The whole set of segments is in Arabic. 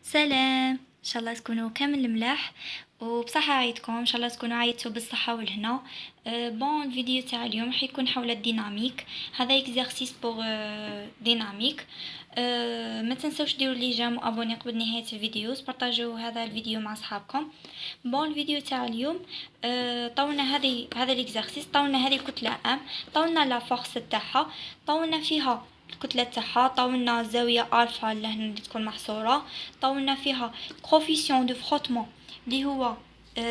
سلام، ان شاء الله تكونوا كامل ملاح وبصحة عيدكم، ان شاء الله تكونوا عيدتوا بالصحة والهنا. بون الفيديو تاع اليوم حيكون حول الديناميك. هذا اكزرسيس بوغ ديناميك. ما تنسوش ديروا لي جيم وابوني قبل نهاية الفيديو، بارطاجوا هذا الفيديو مع اصحابكم. بون الفيديو تاع اليوم طولنا هذا الاكزرسيس، طولنا هذه الكتلة ام، طولنا لا فورس تاعها، طولنا فيها الكتلة تاعها، طولنا الزاوية الفا اللي تكون محصورة، طولنا فيها كوفيسيون دو فروتمون اللي هو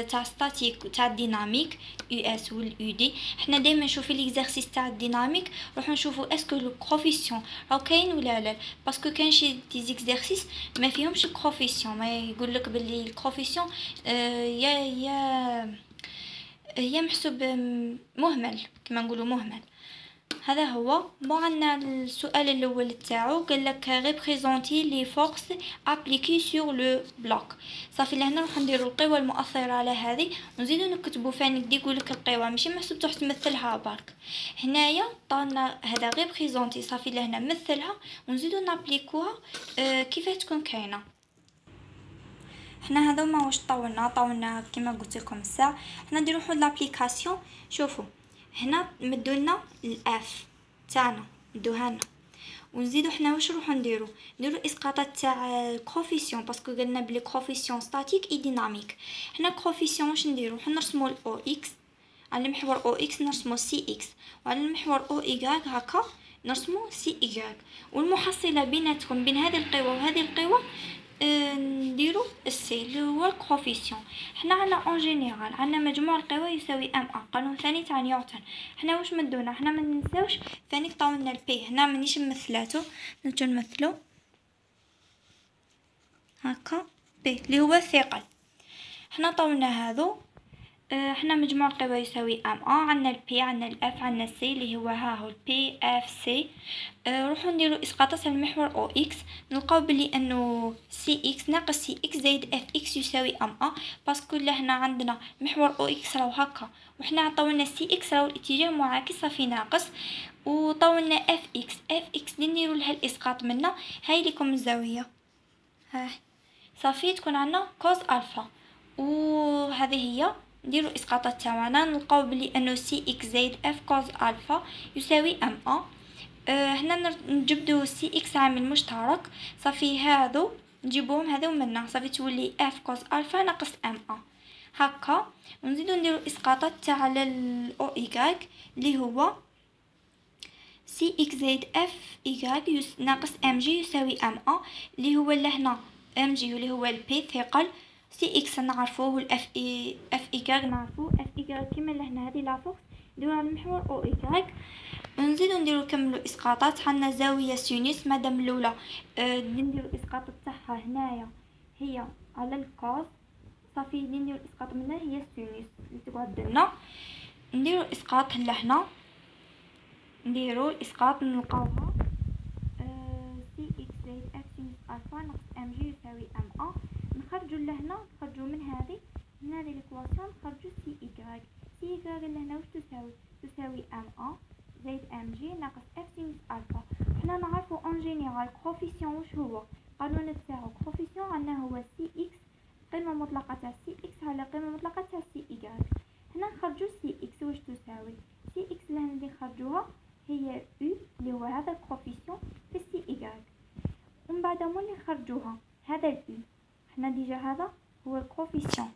تاع ستاتيك تاع الديناميك يو اس واليو دي. حنا دائما نشوفوا ليكزارسيس تاع الديناميك نروحو نشوفوا اسكو لو كوفيسيون راهو كاين ولا لا، باسكو كاين شي دي زيكزارسيس ما فيهمش الكوفيسيون، ما يقول لك باللي الكوفيسيون يا محسوب مهمل، كما نقولوا مهمل. هذا هو. عندنا السؤال الاول تاعو قال لك ريبريزونتي لي فورس ابليكي سور لو بلوك. صافي لهنا راح نديروا القوى المؤثره على هذه ونزيدو نكتبوا فين يقول لك القوى، ماشي محسوب تروح تمثلها برك. هنايا طالنا هذا ريبريزونتي، صافي لهنا مثلها ونزيدو نابليكوها كيفاه تكون كاينه. حنا هذا ما واش طولنا كما قلت لكم الساعه. حنا نديرو واحد لابليكاسيون. شوفوا هنا مدولنا الاف تاعنا، ندوها لنا ونزيدو حنا واش نروحو نديرو اسقاطات تاع الكوفيسيون، باسكو قلنا بلي كوفيسيون ستاتيك اي ديناميك. حنا كوفيسيون واش نديرو؟ حنا نرسمو الاو اكس على المحور او اكس، نرسمو سي اكس، وعلى المحور او ايغاك هكا نرسمو سي ايغاك، والمحصله بيناتهم بين هذه القوه وهذه القوه نديرو السي اللي هو الكوفيسيون. حنا عندنا اون جينيرال عندنا مجموع القوى يساوي ام ا، قانون ثاني تاع نيوتن. حنا واش مدونا؟ حنا ما ننساوش ثاني طاولنا البي، هنا مانيش نمثلاتو، نجو نمثلو هكا بي اللي هو الثقل. حنا طولنا هذو. حنا مجموع القوى يساوي ام ا، عندنا البي، عندنا الاف، عندنا السي اللي هو ها هو البي اف سي. نروحو نديرو اسقاطات على المحور او اكس، نلقاو بلي انه سي اكس ناقص سي اكس زائد اف اكس يساوي ام ا، باسكو لهنا عندنا محور او اكس راهو هكا وحنا طولنا سي اكس راهو الاتجاه معاكس، صافي ناقص. وطولنا اف اكس نديرو لها الاسقاط منا، هاي لكم الزاويه ها صافي تكون عندنا كوز الفا. وهذه هي نديرو اسقاطات تاعنا، نلقاو بلي انه سي اكس زائد اف كوز الفا يساوي ام ا. هنا نجبدو سي اكس عامل مشترك، صافي هادو نجيبوهم هذو منا، صافي تولي اف كوز الفا ناقص ام ا هكا. ونزيدو نديرو اسقاطات تاع على الاو ايغاك اللي هو سي اكس زائد اف ايغاك ناقص ام جي يساوي ام ا، اللي هو لهنا ام جي اللي هو البي ثقل، سي اكس نعرفوه والاف اف ايغاك نعرفوه، اف ايغاك كيما لهنا هذه لا فوكس نديروها على المحور او ايغاك. نزيدو نديرو كملو اسقاطات. عندنا زاويه سينوس مادام الاولى نديرو اسقاط تاعها هنايا هي على الكوس، صافي نديرو اسقاط منها هي السينوس اللي تقعد لنا. نديرو اسقاط لهنا، نديرو الاسقاط نلقاوها سي اكس زائد اف سينوس الفا ناقص ام جي يساوي ام ا. نخرجو لهنا، نخرجو من هذه ليكواسيون، نخرجو سي ايكغيك. سي ايكغيك لهنا واش تساوي ام ا زائد ام جي ناقص اف سينوس الفا. حنا نعرفو اون جينيرال كوفيسيون واش هو، قانون تاعو كوفيسيون عندنا هو سي اكس قيمه مطلقه تاع سي اكس على قيمه مطلقه تاع سي ايكغيك. هنا نخرجو سي اكس واش تساوي سي اكس لهنا اللي نخرجوها هي او اللي هو هذا الكوفيسيون في سي ايغاك، ومن بعد مولي نخرجوها هذا الاو. حنا ديجا هذا هو الكوفيسيون،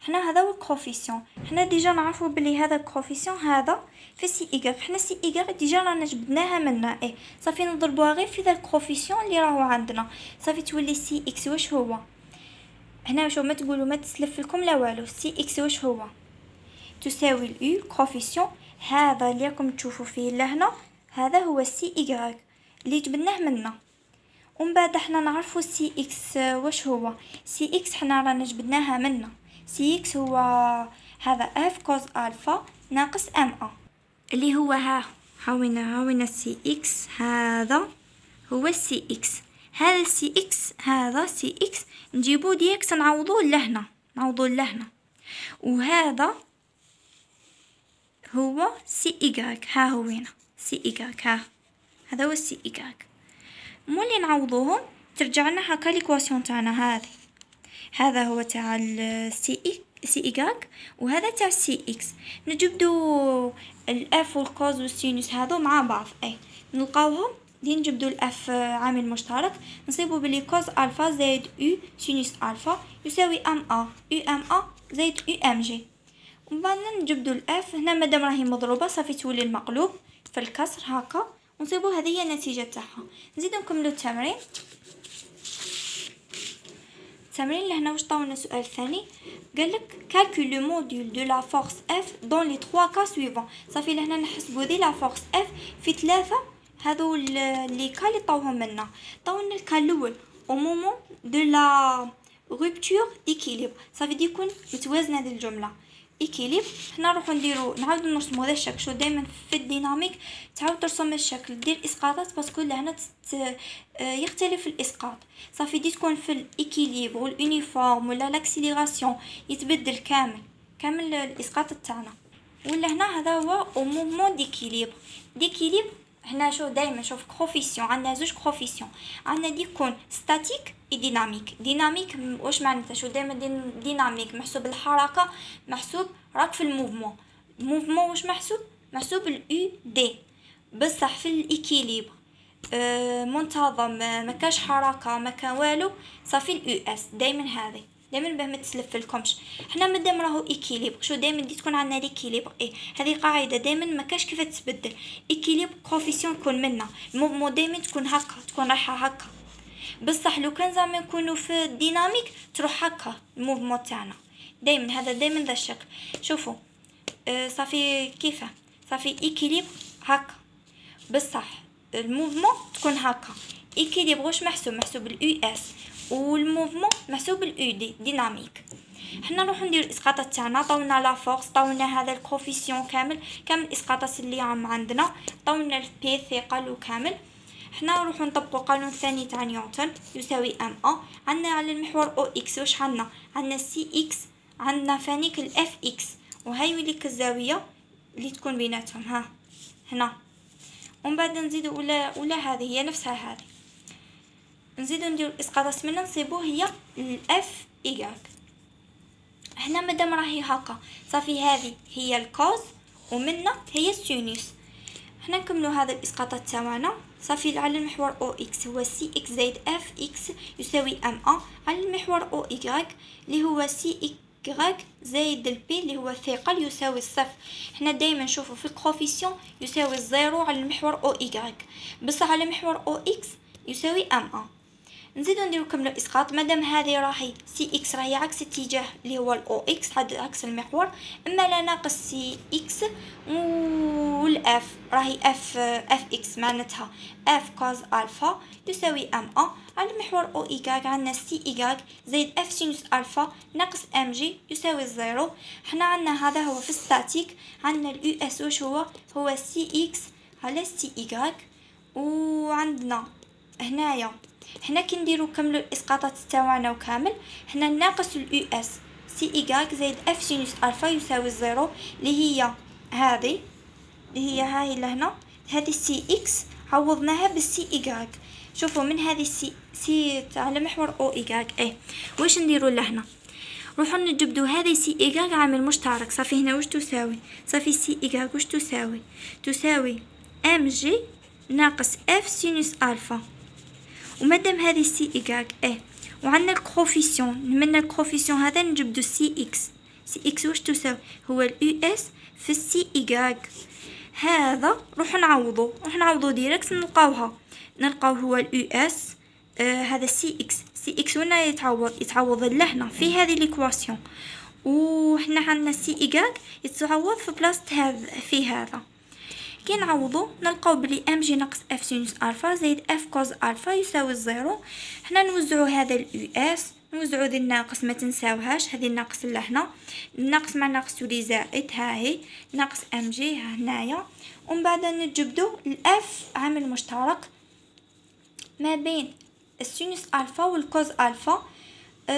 حنا هذا هو الكوفيسيون. حنا ديجا نعرفوا بلي هذا الكوفيسيون هذا في سي ايغاك، حنا سي ايغاك ديجا رانا جبدناها منا صافي نضربوها غير في ذا الكوفيسيون اللي راهو عندنا، صافي تولي سي اكس واش هو. هنا واش ما تقولوا ما تسلف لكم لا والو، سي اكس واش هو تساوي الاو كوفيسيون هذا اللي راكم تشوفوا فيه لهنا، هذا هو سي ايغاك اللي جبناه منا. ومن بعد احنا نعرفوا سي اكس واش هو، سي اكس حنا رانا جبدناها منا، سي اكس هو هذا اف كوز الفا ناقص ام ا اللي هو هاوينا سي اكس، هذا هو سي اكس، هذا سي اكس، هذا سي اكس نجيبو ديكس نعوضوه لهنا، وهذا هو سي ايغاك، ها هو هنا سي ايغاك، هذا هو سي ايغاك. مولي نعوضوهم ترجع لنا هكا ليكواسيون تاعنا. هذا هو تاع سي إيكغيك وهذا تاع سي إكس. نجبدو الأف والكوز والسينوس هذو مع بعض، نلقاوهم نجبدو الأف عامل مشترك، نصيبو بلي كوز ألفا زائد أو سينوس ألفا يساوي أم أ أم أ زائد أم جي. ومن بعد نجبدو الأف هنا مادام راهي مضروبة صافي تولي المقلوب في الكسر هكا، ونصيبو هذه هي النتيجة تاعها. نزيدو نكملو التمرين. التمرين لهنا واش طاولنا السؤال الثاني، قالك calcule le module de la force F dans les 3 cas suivants. صافي لهنا نحسبو ذي لا فورس F في 3 هذو لي كا اللي طاوهم لنا. طاولنا الكا الاول au moment de la rupture d'équilibre، صافي دي يكون متوازنه هذه الجمله إيكيليب. حنا نروحو نديرو نعاودو نرسمو هذا الشكل. شو دائما في الديناميك تعاود ترسم الشكل دير اسقاطات باسكو لهنا يختلف الاسقاط. صافي دي تكون في الايكيليب واليونيفورم ولا لاكسيليراسيون يتبدل كامل الاسقاط تاعنا. ولا هنا هذا هو او موفمون ديكيليب. هنا شو دائما شوف كوفيسيون، عندنا زوج كوفيسيون، عندنا دي يكون ستاتيك ديناميك. واش معناتها؟ شو دائما ديناميك محسوب الحركه، محسوب راك في الموفمون واش محسوب الاو دي. بصح في الايكيليبر منتظم، ما كاش حركه ما كان والو، صافي الاو اس دائما باه ما تسلفلكمش. حنا مادام راهو ايكيليبر شو دائما دي تكون عندنا ليكيليبر هذه قاعده دائما ما كاش كيف تتبدل. ايكيليبر كوفيسيون يكون منا الموفمون دائما تكون هكا، تكون رايحه هكا. بصح لو كان زعما نكونوا في الديناميك تروح هكا الموفمون تاعنا دائما. هذا دائما ذا الشكل. شوفوا صافي كيفه، صافي ايكيليبر هكا، بصح الموفمون تكون هكا. ايكيليبر واش محسوب الاو اس، والموفمون محسوب الاو دي ديناميك. حنا نروحو ندير الاسقاطات تاعنا. طاولنا لا فورس، طاولنا هذا الكوفيسيون كامل الاسقاطات اللي عندنا، طاولنا البي ثقل وكامل. حنا نروحو نطبقو قانون الثاني تاع نيوتن يساوي ام ا. عندنا على المحور او اكس واش عندنا سي اكس، عندنا فانيك الاف اكس، وهاي وليك الزاويه اللي تكون بيناتهم هنا. ومن بعد نزيدو ولا هذه هي نفسها هذه، نزيدو نديرو اسقاطات منا نصيبو هي الاف ايغاك. هنا مادام راهي هكا صافي هذه هي الكوز ومنا هي السينوس. هنا نكملو هذا الاسقاطات تاعنا. صافي على المحور او اكس هو سي اكس زائد اف اكس يساوي ام ا، على المحور او ايغاك اللي هو سي ايغاك زائد البي اللي هو الثقل يساوي الصفر. حنا دائما نشوفو في الكوفيسيون يساوي الزيرو على المحور او ايغاك، بصح على محور او اكس يساوي ام ا. نزيدو نديرو كملو اسقاط. مادام هذه راهي سي اكس راهي عكس اتجاه اللي هو الاو اكس عكس المحور، اما لا ناقص سي اكس والاف راهي اف اكس معناتها اف كوز الفا يساوي ام ا. على المحور او ايغاك عندنا سي ايغاك زائد اف سينوس الفا ناقص ام جي يساوي الزيرو. حنا عندنا هذا هو في ستاتيك، عندنا الاو اس واش هو سي اكس على سي ايغاك. وعندنا هنايا حنا كي نديرو كامل الاسقاطات تاعنا وكامل حنا ناقص الاو اس سي ايغاك زائد اف سينوس الفا يساوي الزيرو اللي هي هذه اللي هي هاي لهنا. هذه سي اكس عوضناها بالسي ايغاك. شوفوا من هذه سي على محور او ايغاك واش نديرو لهنا؟ نروحو نجبدو هذه سي ايغاك عامل مشترك. صافي هنا واش تساوي؟ صافي سي ايغاك واش تساوي ام جي ناقص اف سينوس الفا. ومادام هذه سي ايغاك وعندنا الكوفيسيون من الكوفيسيون هذا نجبدو سي اكس واش تساوي هو الاو اس في السي ايغاك. هذا نروح نعوضو ديريكت نلقاو هو الاو اس. هذا سي اكس وين يتعوض لهنا في هذه ليكواسيون، وحنا عندنا سي ايغاك يتعوض في بلاصه في هذا. كي نعوضو نلقاو بلي ام جي ناقص اف سينوس الفا زائد اف كوز الفا يساوي الزيرو. حنا نوزعو هذا الاو اس، نوزعو ذي الناقص ما تنساوهاش، هذه الناقص لهنا الناقص مع ناقص تولي زائد هاهي ناقص ام جي هنايا. ومن بعد نجبدو الاف عامل مشترك ما بين السينوس الفا والكوز الفا.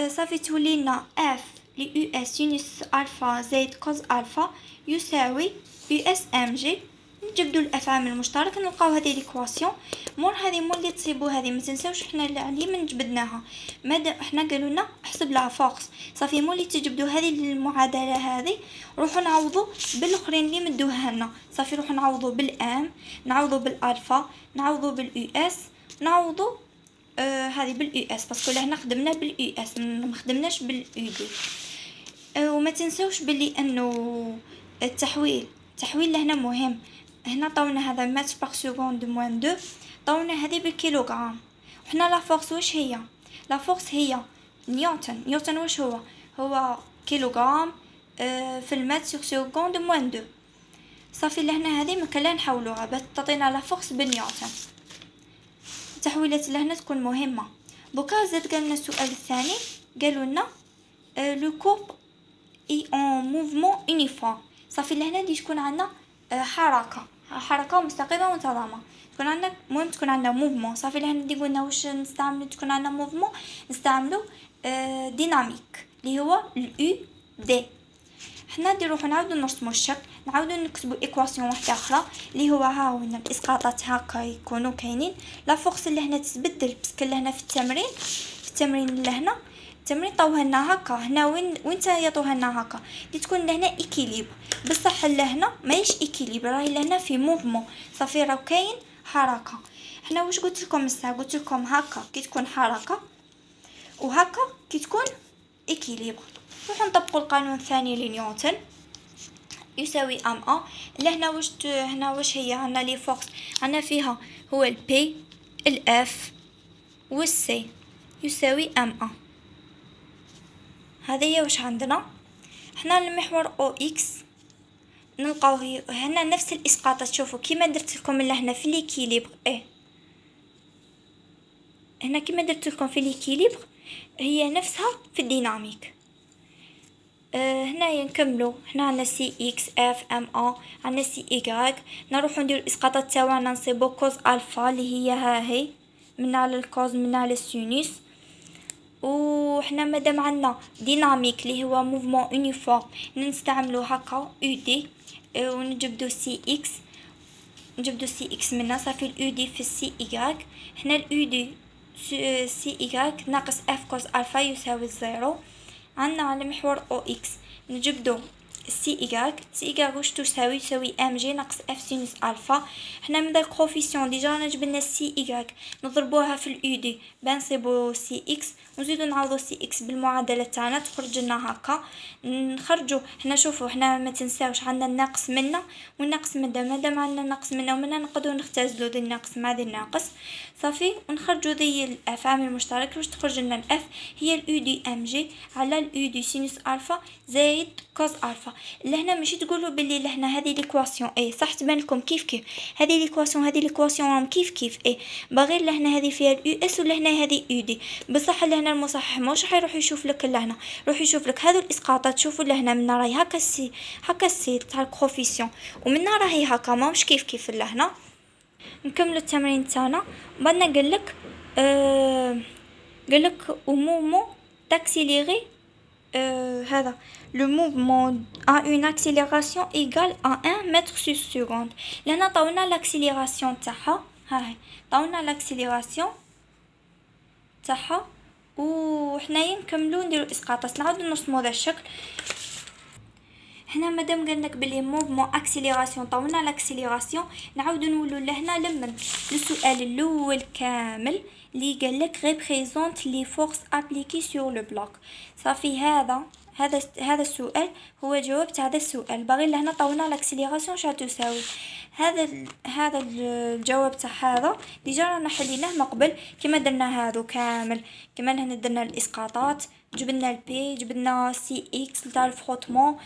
صافي تولي لنا اف لي او اس سينوس الفا زائد كوز الفا يساوي او اس ام جي نجبدوا الافعال المشترك نلقاو هذه ليكواسيون. مور هذه مور اللي تصيبوا هذه ما تنساوش حنا اللي من جبدناها مادام حنا قالوا لنا احسب لا فورس صافي. مور اللي تجبدوا هذه المعادله هذه روحوا نعوضوا بالاخرين اللي مدوها لنا صافي. روحوا نعوضوا بالام، نعوضوا بالالفا، نعوضوا بالاو اس، نعوضوا هذه بالاو اس باسكو هنا خدمنا بالاو اس ما خدمناش بالاو دي. وما تنسوش بلي انه التحويل لهنا مهم. هنا طونا هذا متر باغ سكوند موان دو، طونا هذه بالكيلوغرام. وحنا لا فورس واش هي؟ لا فورس هي نيوتن. نيوتن واش هو كيلوغرام في المتر سور سكوند موان دو صافي. لهنا هذه ما كان نحولوها باش تعطينا لا فورس بالنيوتن. التحويلات لهنا تكون مهمه. دوكا زاد قالنا السؤال الثاني قالوا لنا لو كورب اي اون موفمون يونيفورم صافي. لهنا دي تكون عندنا حركه مستقيمه ومنتظمه. تكون عندنا المهم تكون عندنا موفمون صافي. لهنا دي قلنا واش نستعملوا تكون عندنا موفمون نستعملوا ديناميك اللي هو الاو دي. حنا نروحو نعاودو نرسمو الشكل، نعاودو نكتبو ايكواسيون واحده اخرى اللي هو ها هنا الاسقاطات هكا يكونوا كاينين. لا فورس اللي هنا تتبدل باسكو لهنا في التمرين لهنا التمرين طوها لنا هكا. هنا وين طوها لنا هكا اللي تكون لهنا ايكيليبر بصح لهنا ماهيش ايكيليبر راهي لهنا في موفمون صافي. راه كاين حركه. حنا واش قلت لكم الساعه؟ قلت لكم هكا كي تكون حركه وهكا كي تكون ايكيليبر. نروحو نطبقوا القانون الثاني لنيوتن يساوي ام ا. لهنا واش هي؟ عندنا لي فورس عندنا فيها هو البي الاف والسي يساوي ام ا. هذه هي واش عندنا. حنا المحور او اكس نلقاوه هنا نفس الاسقاطات. شوفوا كيما درت لكم لهنا في ليكيليبر هنا كيما درت لكم في ليكيليبر هي نفسها في الديناميك. هنا نكملوا. هنا عندنا سي اكس اف ام ا، عندنا سي ايغريك. نروحو نديرو الاسقاطات تاعنا نصيبو كوز الفا اللي هي ها هي من على الكوز من على السينوس. وحنا مادام عندنا ديناميك اللي هو موفمون يونيفورم نستعملو هكا او دي ونجبدو سي اكس منا صافي الاو دي في السي ايغريك. هنا الاو دي سي ايغريك ناقص اف كوز الفا يساوي 0. عندنا على محور او اكس نجبدو سي ايغريك واش تساوي ام جي ناقص اف سينوس الفا. حنا من داك كوفيسيون ديجا نجبدنا سي ايغريك نضربوها في الاو دي بنصيبو سي اكس ونزيدو نعوضو سي اكس بالمعادله تاعنا تخرج لنا هكا. نخرجوا هنا شوفوا حنا ما تنساوش عندنا الناقص منا والناقص مادام عندنا الناقص منا ومنا نقدروا نختزلوا ذي الناقص مع ذي الناقص صافي ونخرجوا ذي الاف عامل المشترك واش تخرج لنا الاف هي الاو دي ام جي على الاو دي سينوس الفا زائد كوز الفا. لهنا ماشي تقولوا باللي لهنا هذه ليكواسيون صح تبان لكم كيف هذه ليكواسيون راهم كيف بغير لهنا هذه فيها الاو اس ولهنا هذه او دي بصح لهنا المصحح ماش حيروح يشوف لك لهنا روح يشوف لك هذو الاسقاطات. شوفوا لهنا من راهي هكا السي تاع الكوفيسيون ومن راهي هكا ماش كيف لهنا. نكملوا التمرين تاعنا. بعدنا قالك au moment d'accélérer هذا le mouvement a une accélération égale à 1 mètre sur seconde. لهنا طولنا l'accélération تاعها هاي طولنا l'accélération تاعها وحنايا نكملوا نديروا اسقاطات. نعاودوا نرسموا هذا الشكل. هنا مادام قالناك بلي موفمون اكسيليراسيون طولنا لاكسيليراسيون نعاودوا نولوا لهنا لمن السؤال الاول كامل اللي قالك ريبريزونت لي فورس ابليكي سور لو بلوك صافي. هذا السؤال هو جواب تاع هذا السؤال. باغي لهنا طولنا لاكسيليراسيون شحال تساوي. هذا الجواب تاع هذا ديجا رانا حليناه من قبل كما درنا هذو كامل. كما هنا درنا الاسقاطات جبنا البي جبنا سي اكس تاع الفروتمون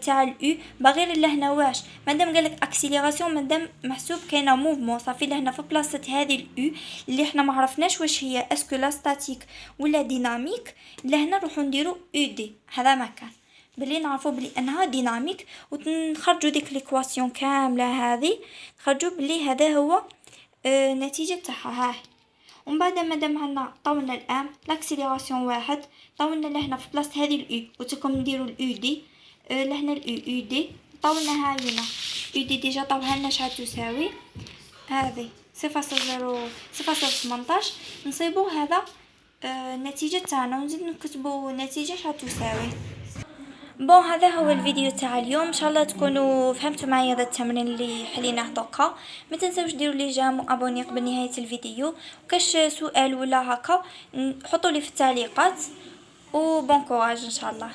تاع الاو. باغي لهنا واش مادام قالك اكسيليراسيون مادام محسوب كاينه موفمون صافي. لهنا في بلاصه هذه الاو اللي احنا ما عرفناش واش هي اسكو لا ستاتيك ولا ديناميك لهنا نروحو نديرو او دي. هذا مكان بلي نعرفوا بلي انها ديناميك ونخرجوا ديك ليكواسيون كامله هذه نخرجوا بلي هذا هو نتيجه تاعها. هاي ومن بعد مادام عندنا طولنا الان لاكسيليراسيون طولنا لهنا في بلاصه هذه الاو وتكم نديروا الاو دي لهنا الاو دي طولنا هاينا يدي ديجا طوها لنا شحال تساوي هذه 0.018. نصيبو هذا النتيجة تاعنا ونزيد نكتبو النتيجة شحال تساوي. بون هذا هو الفيديو تاع اليوم، ان شاء الله تكونوا فهمتوا معايا هذا التمرين اللي حليناه دوكا. ما تنساوش ديروا لي جيم وابوني قبل نهايه الفيديو، وكاش سؤال ولا هكا حطوا لي في التعليقات، وبون كوراج ان شاء الله.